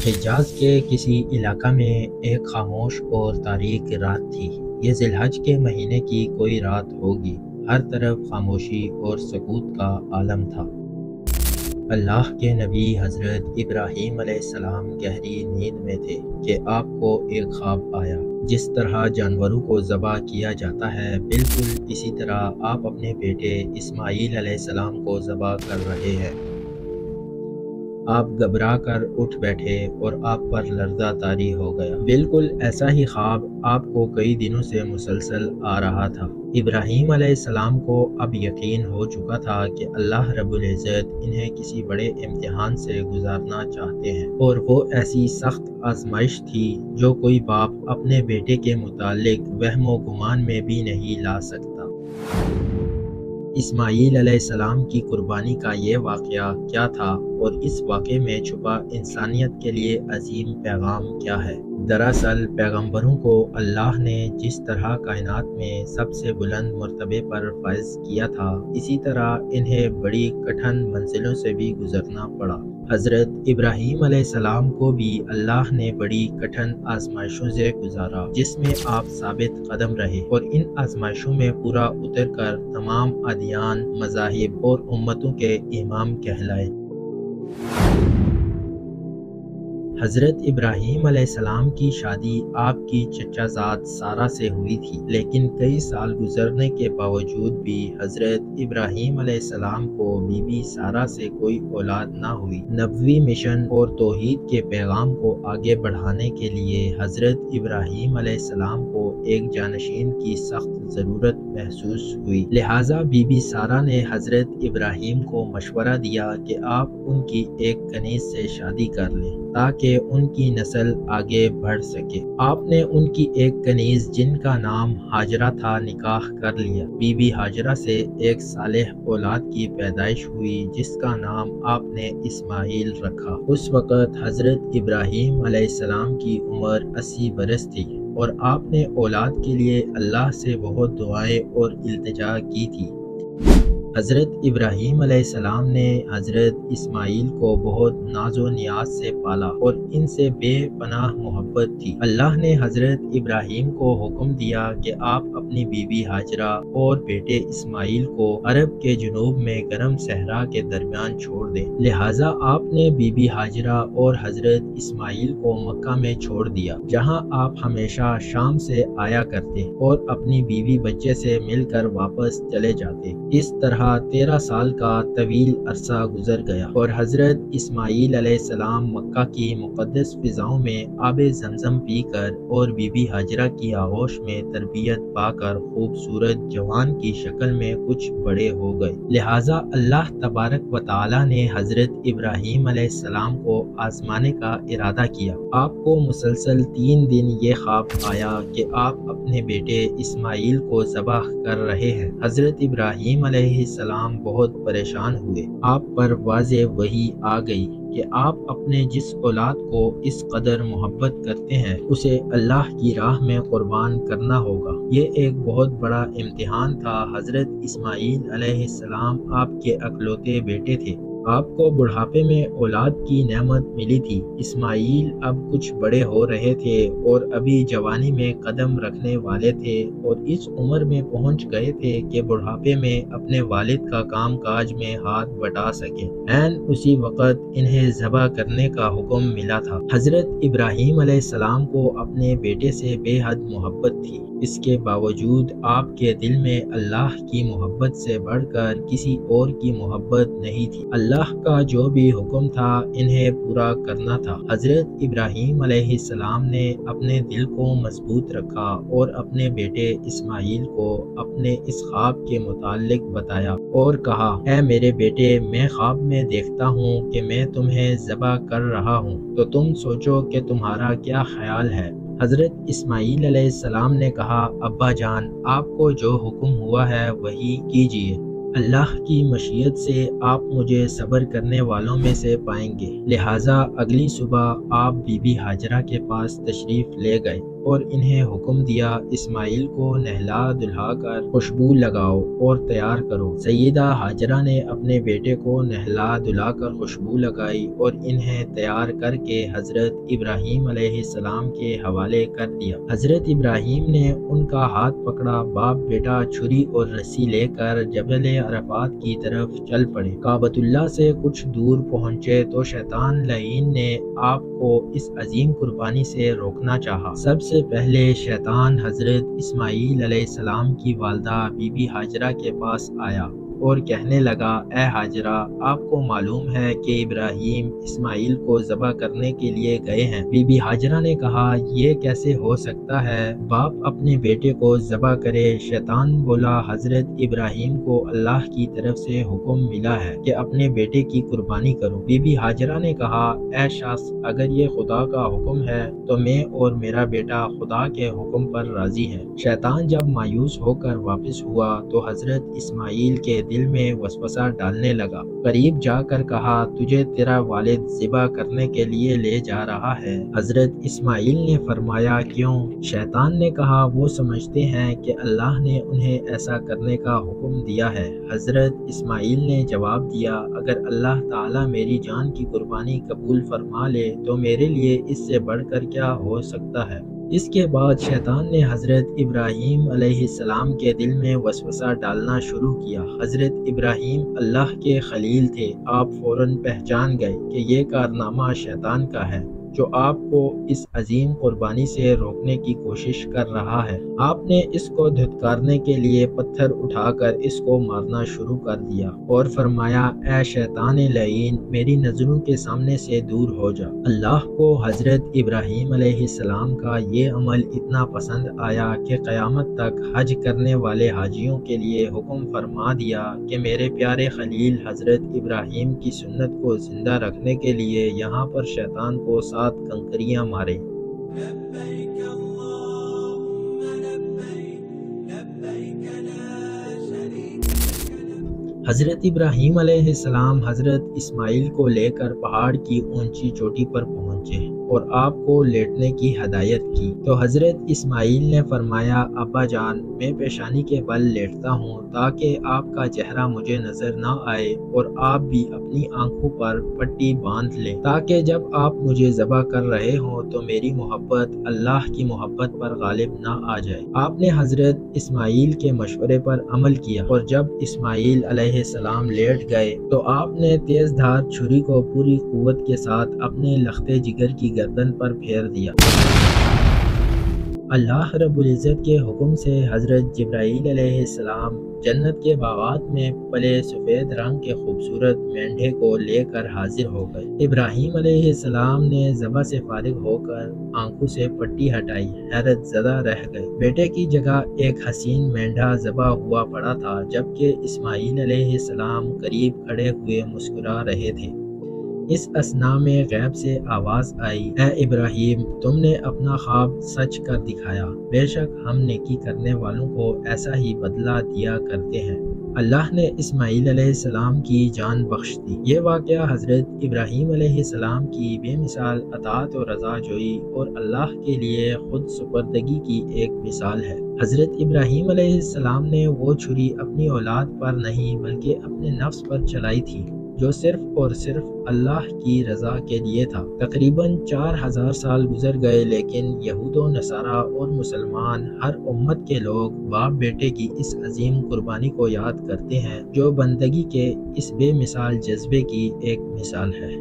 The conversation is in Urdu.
حجاز کے کسی علاقہ میں ایک خاموش اور تاریک رات تھی۔ یہ ذی الحج کے مہینے کی کوئی رات ہوگی۔ ہر طرف خاموشی اور سکوت کا عالم تھا۔ اللہ کے نبی حضرت ابراہیم علیہ السلام گہری نیند میں تھے کہ آپ کو ایک خواب آیا۔ جس طرح جانوروں کو ذبح کیا جاتا ہے، بالکل اسی طرح آپ اپنے بیٹے اسماعیل علیہ السلام کو ذبح کر رہے ہیں۔ آپ گھبرا کر اٹھ بیٹھے اور آپ پر لرزہ طاری ہو گیا۔ بالکل ایسا ہی خواب آپ کو کئی دنوں سے مسلسل آ رہا تھا۔ ابراہیم علیہ السلام کو اب یقین ہو چکا تھا کہ اللہ رب العزت انہیں کسی بڑے امتحان سے گزارنا چاہتے ہیں، اور وہ ایسی سخت آزمائش تھی جو کوئی باپ اپنے بیٹے کے متعلق وہم و گمان میں بھی نہیں لا سکتا۔ اسماعیل علیہ السلام کی قربانی کا یہ واقعہ کیا تھا، اور اس واقعے میں چھپا انسانیت کے لیے عظیم پیغام کیا ہے؟ دراصل پیغمبروں کو اللہ نے جس طرح کائنات میں سب سے بلند مرتبے پر فائز کیا تھا، اسی طرح انہیں بڑی کٹھن منزلوں سے بھی گزرنا پڑا۔ حضرت ابراہیم علیہ السلام کو بھی اللہ نے بڑی کٹھن آزمائشوں سے گزارا، جس میں آپ ثابت قدم رہے اور ان آزمائشوں میں پورا اتر کر تمام ادیان، مذاہب اور امتوں کے امام کہلائے۔ حضرت ابراہیم علیہ السلام کی شادی آپ کی چچا زاد سارہ سے ہوئی تھی، لیکن کئی سال گزرنے کے باوجود بھی حضرت ابراہیم علیہ السلام کو بی بی سارہ سے کوئی اولاد نہ ہوئی۔ نبوی مشن اور توحید کے پیغام کو آگے بڑھانے کے لیے حضرت ابراہیم علیہ السلام کو ایک جانشین کی سخت ضرورت محسوس ہوئی، لہٰذا بی بی سارہ نے حضرت ابراہیم کو مشورہ دیا کہ آپ ان کی ایک کنیز سے شادی کر لیں تاکہ ان کی نسل آگے بڑھ سکے۔ آپ نے ان کی ایک کنیز جن کا نام ہاجرہ تھا نکاح کر لیا۔ بی بی ہاجرہ سے ایک صالح اولاد کی پیدائش ہوئی جس کا نام آپ نے اسماعیل رکھا۔ اس وقت حضرت ابراہیم علیہ السلام کی عمر 80 برس تھی، اور آپ نے اولاد کے لیے اللہ سے بہت دعائیں اور التجا کی تھی۔ حضرت ابراہیم علیہ السلام نے حضرت اسماعیل کو بہت ناز و نیاز سے پالا اور ان سے بے پناہ محبت تھی۔ اللہ نے حضرت ابراہیم کو حکم دیا کہ آپ اپنی بیوی ہاجرہ اور بیٹے اسماعیل کو عرب کے جنوب میں گرم صحرا کے درمیان چھوڑ دیں، لہٰذا آپ نے بی بی ہاجرہ اور حضرت اسماعیل کو مکہ میں چھوڑ دیا، جہاں آپ ہمیشہ شام سے آیا کرتے اور اپنی بیوی بچے سے مل کر واپس چلے جاتے۔ اس طرح 13 سال کا طویل عرصہ گزر گیا، اور حضرت اسماعیل علیہ السلام مکہ کی مقدس فضاؤں میں آب زمزم پی کر اور بی بی ہاجرہ کی آغوش میں تربیت پا کر خوبصورت جوان کی شکل میں کچھ بڑے ہو گئے، لہٰذا اللہ تبارک و تعالی نے حضرت ابراہیم علیہ السلام کو آزمانے کا ارادہ کیا۔ آپ کو مسلسل 3 دن یہ خواب آیا کہ آپ اپنے بیٹے اسماعیل کو ذبح کر رہے ہیں۔ حضرت ابراہیم علیہ السلام بہت پریشان ہوئے۔ آپ پر واضح وحی آ گئی کہ آپ اپنے جس اولاد کو اس قدر محبت کرتے ہیں اسے اللہ کی راہ میں قربان کرنا ہوگا۔ یہ ایک بہت بڑا امتحان تھا۔ حضرت اسماعیل علیہ السلام آپ کے اکلوتے بیٹے تھے۔ آپ کو بڑھاپے میں اولاد کی نعمت ملی تھی۔ اسماعیل اب کچھ بڑے ہو رہے تھے اور ابھی جوانی میں قدم رکھنے والے تھے، اور اس عمر میں پہنچ گئے تھے کہ بڑھاپے میں اپنے والد کا کام کاج میں ہاتھ بٹا سکیں۔ عین اسی وقت انہیں ذبح کرنے کا حکم ملا تھا۔ حضرت ابراہیم علیہ السلام کو اپنے بیٹے سے بے حد محبت تھی، اس کے باوجود آپ کے دل میں اللہ کی محبت سے بڑھ کر کسی اور کی محبت نہیں تھی۔ اللہ کا جو بھی حکم تھا انہیں پورا کرنا تھا۔ حضرت ابراہیم علیہ السلام نے اپنے دل کو مضبوط رکھا اور اپنے بیٹے اسماعیل کو اپنے اس خواب کے متعلق بتایا اور کہا، اے میرے بیٹے، میں خواب میں دیکھتا ہوں کہ میں تمہیں ذبح کر رہا ہوں، تو تم سوچو کہ تمہارا کیا خیال ہے؟ حضرت اسماعیل علیہ السلام نے کہا، ابا جان، آپ کو جو حکم ہوا ہے وہی کیجیے۔ اللہ کی مشیت سے آپ مجھے صبر کرنے والوں میں سے پائیں گے۔ لہٰذا اگلی صبح آپ بی بی ہاجرہ کے پاس تشریف لے گئے اور انہیں حکم دیا اسماعیل کو نہلا دھلا کر خوشبو لگاؤ اور تیار کرو۔ سیدہ ہاجرہ نے اپنے بیٹے کو نہلا دھلا کر خوشبو لگائی اور انہیں تیار کر کے حضرت ابراہیم علیہ السلام کے حوالے کر دیا۔ حضرت ابراہیم نے ان کا ہاتھ پکڑا، باپ بیٹا چھری اور رسی لے کر جبل عرفات کی طرف چل پڑے۔ کعبۃ اللہ سے کچھ دور پہنچے تو شیطان لعین نے آپ کو اس عظیم قربانی سے روکنا چاہا۔ سب سے پہلے شیطان حضرت اسماعیل علیہ السلام کی والدہ بی بی ہاجرہ کے پاس آیا اور کہنے لگا، اے ہاجرہ، آپ کو معلوم ہے کہ ابراہیم اسماعیل کو ذبح کرنے کے لیے گئے ہیں۔ بی بی ہاجرہ نے کہا، یہ کیسے ہو سکتا ہے باپ اپنے بیٹے کو ذبح کرے؟ شیطان بولا، حضرت ابراہیم کو اللہ کی طرف سے حکم ملا ہے کہ اپنے بیٹے کی قربانی کرو۔ بی بی ہاجرہ نے کہا، اے شخص، اگر یہ خدا کا حکم ہے تو میں اور میرا بیٹا خدا کے حکم پر راضی ہیں۔ شیطان جب مایوس ہو کر واپس ہوا تو حضرت اسماعیل کے دل میں وسوسہ ڈالنے لگا۔ قریب جا کر کہا، تجھے تیرا والد ذبح کرنے کے لیے لے جا رہا ہے۔ حضرت اسماعیل نے فرمایا، کیوں؟ شیطان نے کہا، وہ سمجھتے ہیں کہ اللہ نے انہیں ایسا کرنے کا حکم دیا ہے۔ حضرت اسماعیل نے جواب دیا، اگر اللہ تعالیٰ میری جان کی قربانی قبول فرما لے تو میرے لیے اس سے بڑھ کر کیا ہو سکتا ہے؟ اس کے بعد شیطان نے حضرت ابراہیم علیہ السلام کے دل میں وسوسہ ڈالنا شروع کیا۔ حضرت ابراہیم اللہ کے خلیل تھے۔ آپ فوراً پہچان گئے کہ یہ کارنامہ شیطان کا ہے جو آپ کو اس عظیم قربانی سے روکنے کی کوشش کر رہا ہے۔ آپ نے اس کو دھتکارنے کے لیے پتھر اٹھا کر اس کو مارنا شروع کر دیا اور فرمایا، اے شیطان لعین، میری نظروں کے سامنے سے دور ہو جا۔ اللہ کو حضرت ابراہیم علیہ السلام کا یہ عمل اتنا پسند آیا کہ قیامت تک حج کرنے والے حاجیوں کے لیے حکم فرما دیا کہ میرے پیارے خلیل حضرت ابراہیم کی سنت کو زندہ رکھنے کے لیے یہاں پر شیطان کو 7 کنکریاں مارے۔ لبیک اللہم لبیک لبیک لا شریک لک۔ حضرت ابراہیم علیہ السلام حضرت اسماعیل کو لے کر پہاڑ کی اونچی چوٹی پر پہنچے اور آپ کو لیٹنے کی ہدایت کی تو حضرت اسماعیل نے فرمایا، ابا جان، میں پیشانی کے بل لیٹتا ہوں تاکہ آپ کا چہرہ مجھے نظر نہ آئے اور آپ بھی اپنی آنکھوں پر پٹی باندھ لیں تاکہ جب آپ مجھے ذبح کر رہے ہوں تو میری محبت اللہ کی محبت پر غالب نہ آ جائے۔ آپ نے حضرت اسماعیل کے مشورے پر عمل کیا اور جب اسماعیل علیہ السلام لیٹ گئے تو آپ نے تیز دھار چھری کو پوری قوت کے ساتھ اپنے لختے جگر کی گردن پر پھیر دیا۔ اللہ رب العزت کے حکم سے حضرت جبرائیل علیہ السلام جنت کے باغات میں پلے سفید رنگ کے خوبصورت مینڈھے کو لے کر حاضر ہو گئے۔ ابراہیم علیہ السلام نے ذبح سے فارغ ہو کر آنکھوں سے پٹی ہٹائی، حیرت زدہ رہ گئے۔ بیٹے کی جگہ ایک حسین مینڈھا ذبح ہوا پڑا تھا جبکہ اسماعیل علیہ السلام قریب کھڑے ہوئے مسکرا رہے تھے۔ اس اثنا میں غیب سے آواز آئی، اے ابراہیم، تم نے اپنا خواب سچ کر دکھایا، بے شک ہم نیکی کرنے والوں کو ایسا ہی بدلہ دیا کرتے ہیں۔ اللہ نے اسماعیل علیہ السلام کی جان بخش دی۔ یہ واقعہ حضرت ابراہیم علیہ السلام کی بے مثال اطاعت و رضا جوئی اور اللہ کے لیے خود سپردگی کی ایک مثال ہے۔ حضرت ابراہیم علیہ السلام نے وہ چھری اپنی اولاد پر نہیں بلکہ اپنے نفس پر چلائی تھی جو صرف اور صرف اللہ کی رضا کے لیے تھا۔ تقریباً 4000 سال گزر گئے لیکن یہود و نصارہ اور مسلمان ہر امت کے لوگ باپ بیٹے کی اس عظیم قربانی کو یاد کرتے ہیں جو بندگی کے اس بے مثال جذبے کی ایک مثال ہے۔